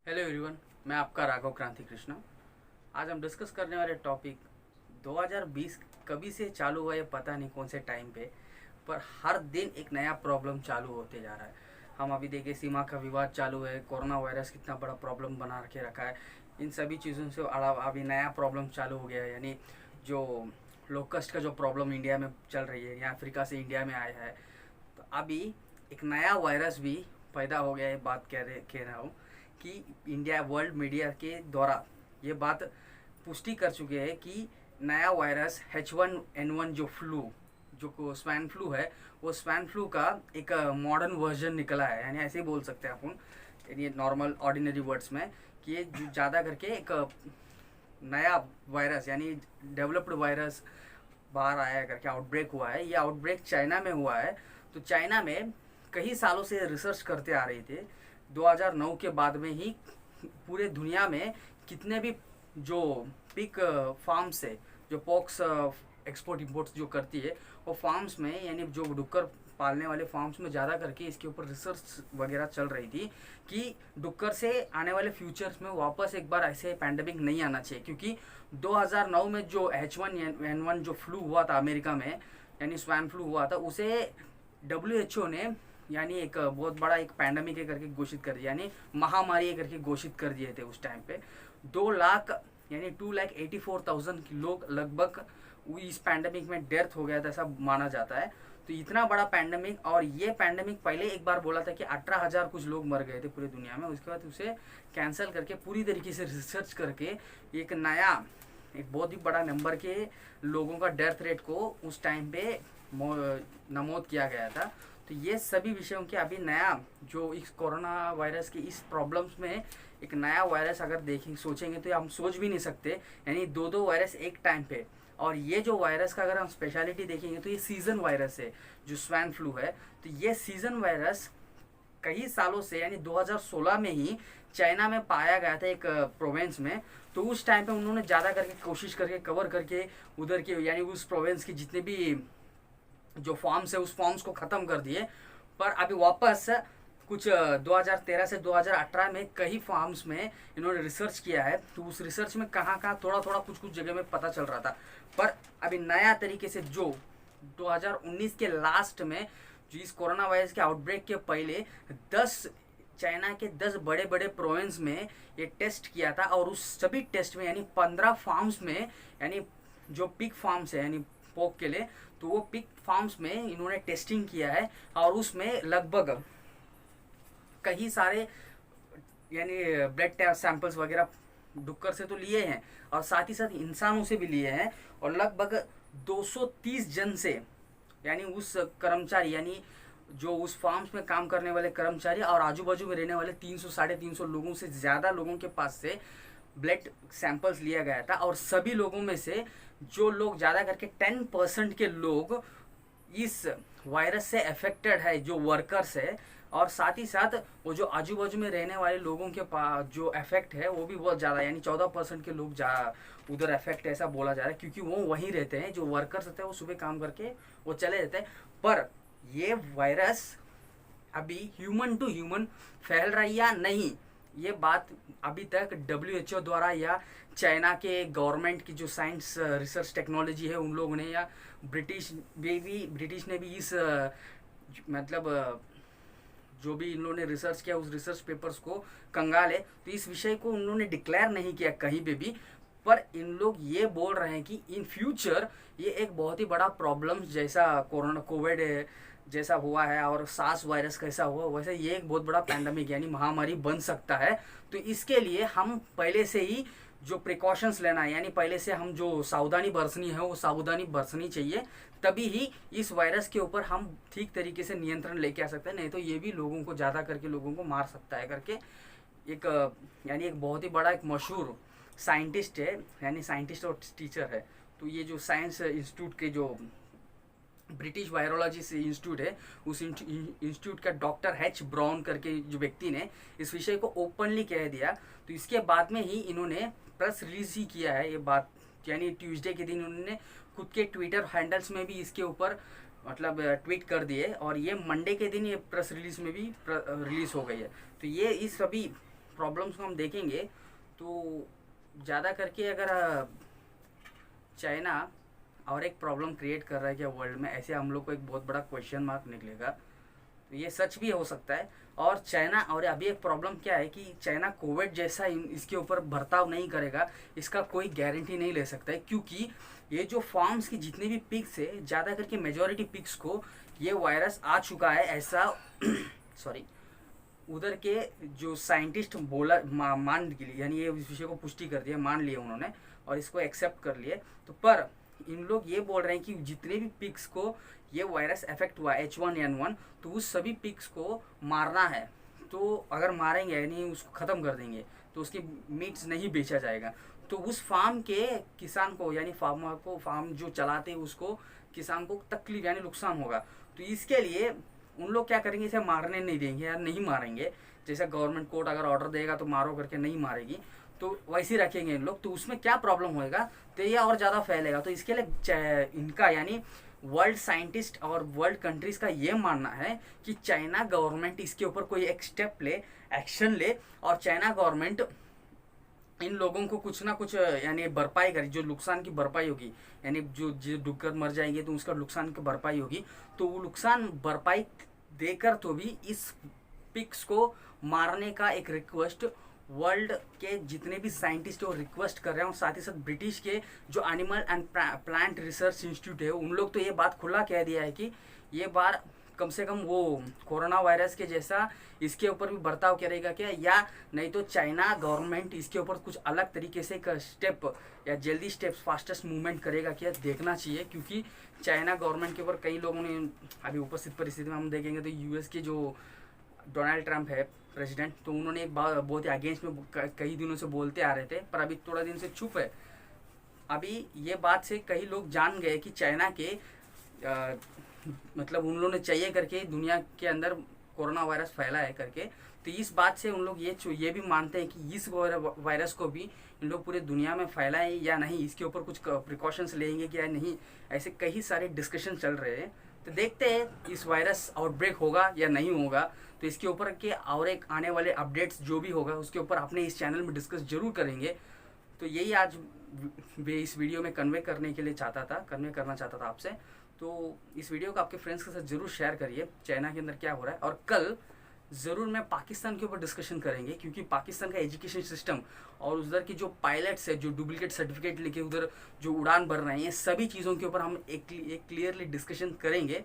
Hello everyone, मैं आपका राघव क्रांति कृष्णा। आज हम डिस्कस करने वाले टॉपिक 2020 कभी से चालू हुआ ये पता नहीं कौन से टाइम पे, पर हर दिन एक नया प्रॉब्लम चालू होते जा रहा है। हम अभी देखिए सीमा का विवाद चालू है, कोरोना वायरस कितना बड़ा प्रॉब्लम बना के रखा है। इन सभी चीज़ों से अलावा अभी नया प्रॉब्लम चालू हो गया है, यानी जो लोकस्ट का जो प्रॉब्लम इंडिया में चल रही है, या अफ्रीका से इंडिया में आया है। तो अभी एक नया वायरस भी पैदा हो गया है। बात कह रहा हूँ कि इंडिया वर्ल्ड मीडिया के द्वारा ये बात पुष्टि कर चुके हैं कि नया वायरस H1N1 जो फ्लू, जो स्वाइन फ्लू है, वो स्वाइन फ्लू का एक मॉडर्न वर्जन निकला है। यानी ऐसे ही बोल सकते हैं अपन, ये नॉर्मल ऑर्डिनरी वर्ड्स में, कि ये ज़्यादा करके एक नया वायरस यानी डेवलप्ड वायरस बाहर आया करके आउटब्रेक हुआ है। ये आउटब्रेक चाइना में हुआ है। तो चाइना में कई सालों से रिसर्च करते आ रहे थे। 2009 के बाद में ही पूरे दुनिया में कितने भी जो पिग फार्म्स है, जो पॉक्स एक्सपोर्ट इंपोर्ट जो करती है, वो फार्म्स में यानी जो डुक्कर पालने वाले फार्म्स में ज़्यादा करके इसके ऊपर रिसर्च वगैरह चल रही थी कि डुक्कर से आने वाले फ्यूचर्स में वापस एक बार ऐसे पैंडमिक नहीं आना चाहिए। क्योंकि 2009 में जो H1N1 जो फ्लू हुआ था अमेरिका में, यानी स्वाइन फ्लू हुआ था, उसे WHO ने यानी एक बहुत बड़ा एक पैंडमिक करके घोषित कर दिया, यानी महामारी करके घोषित कर दिए थे। उस टाइम पे 2 लाख यानी 2,84,000 लोग लगभग इस पैंडमिक में डेथ हो गया था, ऐसा माना जाता है। तो इतना बड़ा पैंडमिक, और ये पैंडमिक पहले एक बार बोला था कि 18,000 कुछ लोग मर गए थे पूरी दुनिया में। उसके बाद उसे कैंसिल करके पूरी तरीके से रिसर्च करके एक नया, एक बहुत ही बड़ा नंबर के लोगों का डेथ रेट को उस टाइम पे नमोद किया गया था। तो ये सभी विषयों के अभी नया जो इस कोरोना वायरस की इस प्रॉब्लम्स में एक नया वायरस अगर देखें सोचेंगे तो हम सोच भी नहीं सकते, यानी दो वायरस एक टाइम पे। और ये जो वायरस का अगर हम स्पेशलिटी देखेंगे तो ये सीजन वायरस है, जो स्वाइन फ्लू है। तो ये सीजन वायरस कई सालों से यानी 2016 में ही चाइना में पाया गया था एक प्रोविंस में। तो उस टाइम पे उन्होंने ज़्यादा करके कोशिश करके कवर करके उधर के यानी उस प्रोविंस की जितने भी जो फॉर्म्स है उस फॉर्म्स को ख़त्म कर दिए। पर अभी वापस कुछ 2013 से 2018 में कई फॉर्म्स में इन्होंने रिसर्च किया है। तो उस रिसर्च में कहाँ कहाँ थोड़ा थोड़ा कुछ कुछ जगह में पता चल रहा था। पर अभी नया तरीके से जो 2019 के लास्ट में जो इस कोरोना वायरस के आउटब्रेक के पहले 10 चाइना के 10 बड़े बड़े प्रोविंस में ये टेस्ट किया था। और उस सभी टेस्ट में यानी 15 फार्म्स में, यानी जो पिग फार्म्स है यानी पोक के लिए, तो वो पिग फार्म्स में इन्होंने टेस्टिंग किया है। और उसमें लगभग कई सारे यानी ब्लड सैंपल्स वगैरह डुक्कर से तो लिए हैं, और साथ ही साथ इंसानों से भी लिए हैं। और लगभग 230 जन से, यानी उस कर्मचारी यानी जो उस फार्म्स में काम करने वाले कर्मचारी और आजू बाजू में रहने वाले 300 साढ़े 300 लोगों से ज़्यादा लोगों के पास से ब्लड सैंपल्स लिया गया था। और सभी लोगों में से जो लोग ज़्यादा करके 10% के लोग इस वायरस से अफेक्टेड है, जो वर्कर्स है। और साथ ही साथ वो जो आजू बाजू में रहने वाले लोगों के पास जो अफेक्ट है वो भी बहुत ज़्यादा, यानी 14% के लोग उधर अफेक्ट ऐसा बोला जा रहा है। क्योंकि वो वहीं रहते हैं, जो वर्कर्स रहते हैं वो सुबह काम करके वो चले जाते हैं। पर ये वायरस अभी ह्यूमन टू ह्यूमन फैल रहा है या नहीं, ये बात अभी तक WHO द्वारा या चाइना के गवर्नमेंट की जो साइंस रिसर्च टेक्नोलॉजी है उन लोगों ने, या ब्रिटिश ने भी इस मतलब जो भी इन लोगों ने रिसर्च किया उस रिसर्च पेपर्स को कंगाल है। तो इस विषय को उन्होंने डिक्लेयर नहीं किया कहीं पे भी। पर इन लोग ये बोल रहे हैं कि इन फ्यूचर ये एक बहुत ही बड़ा प्रॉब्लम जैसा कोविड जैसा हुआ है और सार्स वायरस कैसा हुआ, वैसे ये एक बहुत बड़ा पैंडमिक यानी महामारी बन सकता है। तो इसके लिए हम पहले से ही जो प्रिकॉशंस लेना है, यानी पहले से हम जो सावधानी बरतनी है वो सावधानी बरतनी चाहिए। तभी ही इस वायरस के ऊपर हम ठीक तरीके से नियंत्रण लेके आ सकते हैं। नहीं तो ये भी लोगों को ज़्यादा करके लोगों को मार सकता है करके एक यानी एक बहुत ही बड़ा एक मशहूर साइंटिस्ट है, यानी साइंटिस्ट और टीचर है। तो ये जो साइंस इंस्टीट्यूट के जो ब्रिटिश वायरोलॉजी से इंस्टीट्यूट है, उस इंस्टीट्यूट का डॉक्टर H. ब्राउन करके जो व्यक्ति ने इस विषय को ओपनली कह दिया। तो इसके बाद में ही इन्होंने प्रेस रिलीज ही किया है ये बात, यानी ट्यूसडे के दिन उन्होंने खुद के ट्विटर हैंडल्स में भी इसके ऊपर मतलब ट्वीट कर दिए। और ये मंडे के दिन ये प्रेस रिलीज में भी रिलीज हो गई है। तो ये इस सभी प्रॉब्लम्स को हम देखेंगे तो ज़्यादा करके अगर चाइना और एक प्रॉब्लम क्रिएट कर रहा है क्या वर्ल्ड में, ऐसे हम लोग को एक बहुत बड़ा क्वेश्चन मार्क निकलेगा। तो ये सच भी हो सकता है। और चाइना, और अभी एक प्रॉब्लम क्या है कि चाइना कोविड जैसा इसके ऊपर बर्ताव नहीं करेगा, इसका कोई गारंटी नहीं ले सकता है, क्योंकि ये जो फार्म्स की जितने भी पिग्स है, ज़्यादा करके मेजॉरिटी पिग्स को ये वायरस आ चुका है ऐसा सॉरी उधर के जो साइंटिस्ट मान लिए, यानी ये इस विषय को पुष्टि कर दिया, मान लिए उन्होंने और इसको एक्सेप्ट कर लिए। तो पर इन लोग ये बोल रहे हैं कि जितने भी पिग्स को ये वायरस इफेक्ट हुआ H1N1, तो उस सभी पिग्स को मारना है। तो अगर मारेंगे यानी उसको ख़त्म कर देंगे तो उसकी मीट्स नहीं बेचा जाएगा। तो उस फार्म के किसान को, यानी फार्मर को, फार्म जो चलाते हैं उसको, किसान को तकलीफ यानी नुकसान होगा। तो इसके लिए उन लोग क्या करेंगे, इसे मारने नहीं देंगे या नहीं मारेंगे। जैसे गवर्नमेंट कोर्ट अगर ऑर्डर देगा तो मारो करके नहीं मारेगी, तो वैसे ही रखेंगे इन लोग। तो उसमें क्या प्रॉब्लम होएगा, तो ये और ज़्यादा फैलेगा। तो इसके लिए इनका यानी वर्ल्ड साइंटिस्ट और वर्ल्ड कंट्रीज का ये मानना है कि चाइना गवर्नमेंट इसके ऊपर कोई एक स्टेप ले, एक्शन ले, और चाइना गवर्नमेंट इन लोगों को कुछ ना कुछ यानी भरपाई करे, जो नुकसान की भरपाई होगी, यानी जो डूबकर मर जाएंगे तो उसका नुकसान की भरपाई होगी। तो वो नुकसान भरपाई देकर तो भी इस पिग्स को मारने का एक रिक्वेस्ट वर्ल्ड के जितने भी साइंटिस्ट वो रिक्वेस्ट कर रहे हैं। और साथ ही साथ ब्रिटिश के जो animal and plant research institute है, उन लोग तो ये बात खुला कह दिया है कि ये बार कम से कम वो कोरोना वायरस के जैसा इसके ऊपर भी बर्ताव करेगा क्या, या नहीं तो चाइना गवर्नमेंट इसके ऊपर कुछ अलग तरीके से एक स्टेप या जल्दी स्टेप्स, फास्टेस्ट मूवमेंट करेगा क्या, देखना चाहिए। क्योंकि चाइना गवर्नमेंट के ऊपर कई लोगों ने अभी उपस्थित परिस्थिति में हम देखेंगे तो यूएस के जो डोनाल्ड ट्रंप है प्रेसिडेंट, तो उन्होंने एक बात बहुत ही अगेंस्ट में कई दिनों से बोलते आ रहे थे, पर अभी थोड़ा दिन से चुप है। अभी ये बात से कई लोग जान गए कि चाइना के मतलब उन लोगों ने चाहिए करके दुनिया के अंदर कोरोना वायरस फैला है करके। तो इस बात से उन लोग ये भी मानते हैं कि इस वायरस को भी इन लोग पूरे दुनिया में फैलाएं या नहीं, इसके ऊपर कुछ प्रिकॉशंस लेंगे क्या नहीं, ऐसे कई सारे डिस्कशन चल रहे हैं। तो देखते हैं इस वायरस आउटब्रेक होगा या नहीं होगा। तो इसके ऊपर के और एक आने वाले अपडेट्स जो भी होगा उसके ऊपर अपने इस चैनल में डिस्कस जरूर करेंगे। तो यही आज इस वीडियो में कन्वे करना चाहता था आपसे। तो इस वीडियो को आपके फ्रेंड्स के साथ जरूर शेयर करिए, चाइना के अंदर क्या हो रहा है। और कल ज़रूर मैं पाकिस्तान के ऊपर डिस्कशन करेंगे, क्योंकि पाकिस्तान का एजुकेशन सिस्टम और उधर की जो पायलट्स है, जो डुप्लीकेट सर्टिफिकेट लेके उधर जो उड़ान भर रहे हैं, सभी चीज़ों के ऊपर हम एक क्लियरली डिस्कशन करेंगे।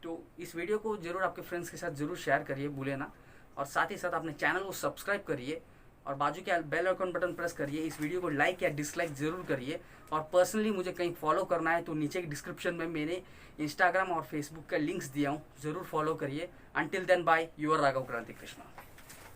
तो इस वीडियो को जरूर आपके फ्रेंड्स के साथ जरूर शेयर करिए, भूले ना। और साथ ही साथ अपने चैनल को सब्सक्राइब करिए और बाजू के बेल आइकन बटन प्रेस करिए। इस वीडियो को लाइक या डिसलाइक जरूर करिए। और पर्सनली मुझे कहीं फॉलो करना है तो नीचे की डिस्क्रिप्शन में मैंने इंस्टाग्राम और फेसबुक का लिंक्स दिया हूँ, ज़रूर फॉलो करिए। Until then bye, your Raghav Kranti Krishna.